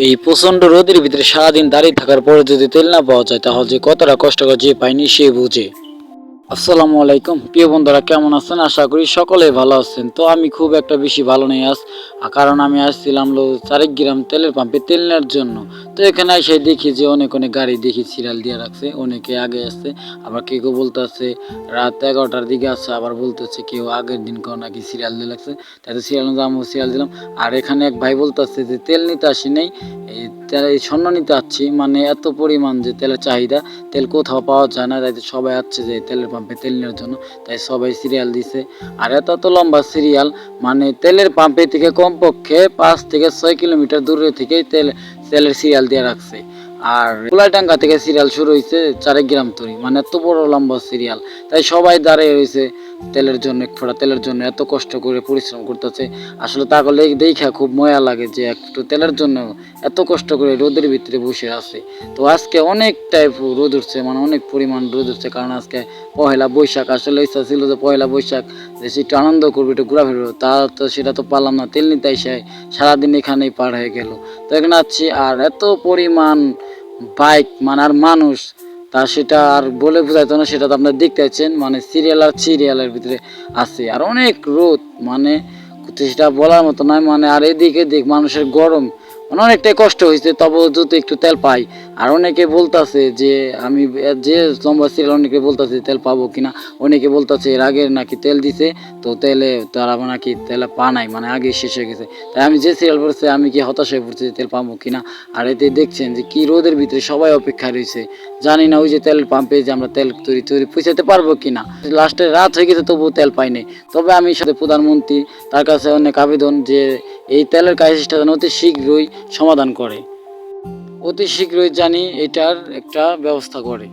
এই প্রচন্ড রোদের ভিতরে সারাদিন দাঁড়িয়ে থাকার পরে যদি তেল না পাওয়া যায় তাহলে যে কতটা কষ্টকর যে পায়নি সে বুঝে। আসসালামু আলাইকুম প্রিয় বন্ধুরা, কেমন আছেন? আশা করি সকলে ভালো আছেন। তো আমি খুব একটা বেশি ভালো নেই আজ, কারণ আমি আসছিলাম চারিগ্রাম তেলের পাম্পে তেল নেওয়ার জন্য। তো এখানে এসে দেখি যে অনেক অনেক গাড়ি দেখি সিরিয়াল দিয়ে রাখছে, অনেকে আগে আসছে, আবার কেউ কেউ বলতেছে রাত 11টার দিকে আসছে, আবার বলতেছে কেউ আগের দিন কেউ নাকি সিরিয়াল দিয়ে রাখছে। তাই সিরিয়াল আমি সিরিয়াল দিলাম। আর এখানে এক ভাই বলতেছে যে তেল নিতে আসি নাই, এই স্বর্ণ নিতে আসছি। মানে এত পরিমাণ যে তেলের চাহিদা, তেল কোথাও পাওয়া যায় না, তাই সবাই আসছে যে তেলের পাম্পে তেল নেওয়ার জন্য। তাই সবাই সিরিয়াল দিছে। আর এত লম্বা সিরিয়াল, মানে তেলের পাম্পে থেকে কমপক্ষে 5 থেকে 6 কিলোমিটার দূরে থেকেই তেলের সিরিয়াল দিয়ে রাখছে। আর কুলাইটাঙ্গা থেকে সিরিয়াল শুরু হয়েছে চারিগ্রাম তরি, মানে এত বড় লম্বা সিরিয়াল। তাই সবাই দাঁড়িয়ে রয়েছে তেলের জন্য, এক ফোঁটা তেলের জন্য এত কষ্ট করে পরিশ্রম করতেছে। আসলে তাহলে দেখা খুব ময়া লাগে যে একটু তেলের জন্য এত কষ্ট করে রোদের ভিতরে বসে আছে। তো আজকে অনেকটাই রোদ উঠছে, মানে অনেক পরিমাণ রোদ উঠছে, কারণ আজকে পহেলা বৈশাখ। আসলে ইচ্ছা ছিল যে পহেলা বৈশাখ যে একটু আনন্দ করবো, একটু ঘোরা ফিরবো, তা তো সেটা তো পারলাম না। তেল নিতে এসে সারাদিন এখানেই পার হয়ে গেল। তো এখানে আছি, আর এত পরিমাণ বাইক মানে আর মানুষ, তা সেটা আর বলে বোঝাইতো না। সেটা তো আপনারা দেখতে পাচ্ছেন, মানে সিরিয়াল আর সিরিয়ালের ভিতরে আছে, আর অনেক রোদ, মানে সেটা বলার মতো নয়। মানে আর এদিকে দেখ মানুষের গরম, মানে অনেকটাই কষ্ট হয়েছে, তবে যদি একটু তেল পাই। আর অনেকে বলতেছে যে আমি যে লম্বা সিরিয়াল, অনেকে বলতেছে তেল পাবো কিনা। অনেকে বলতেছে এর আগে নাকি তেল দিছে, তো তেলে তারা নাকি তেলে পা নাই, মানে আগে শেষ হয়ে গেছে। তাই আমি যে সিরিয়াল পড়ছে আমি কি হতাশ হয়ে পড়ছি তেল পাবো কিনা। আর এতে দেখছেন যে কি রোদের ভিতরে সবাই অপেক্ষা রয়েছে। জানি না ওই যে তেল পাম্পে যে আমরা তেল তৈরি পৌঁছাতে পারবো কিনা। লাস্টে রাত হয়ে গেছে তবুও তেল পাইনি। তবে আমি সাথে প্রধানমন্ত্রী তার কাছে অনেক আবেদন যে এই তেলের ক্রাইসিসটা যেন অতি শীঘ্রই সমাধান করে, অতি শীঘ্রই জানি এটার একটা ব্যবস্থা করে।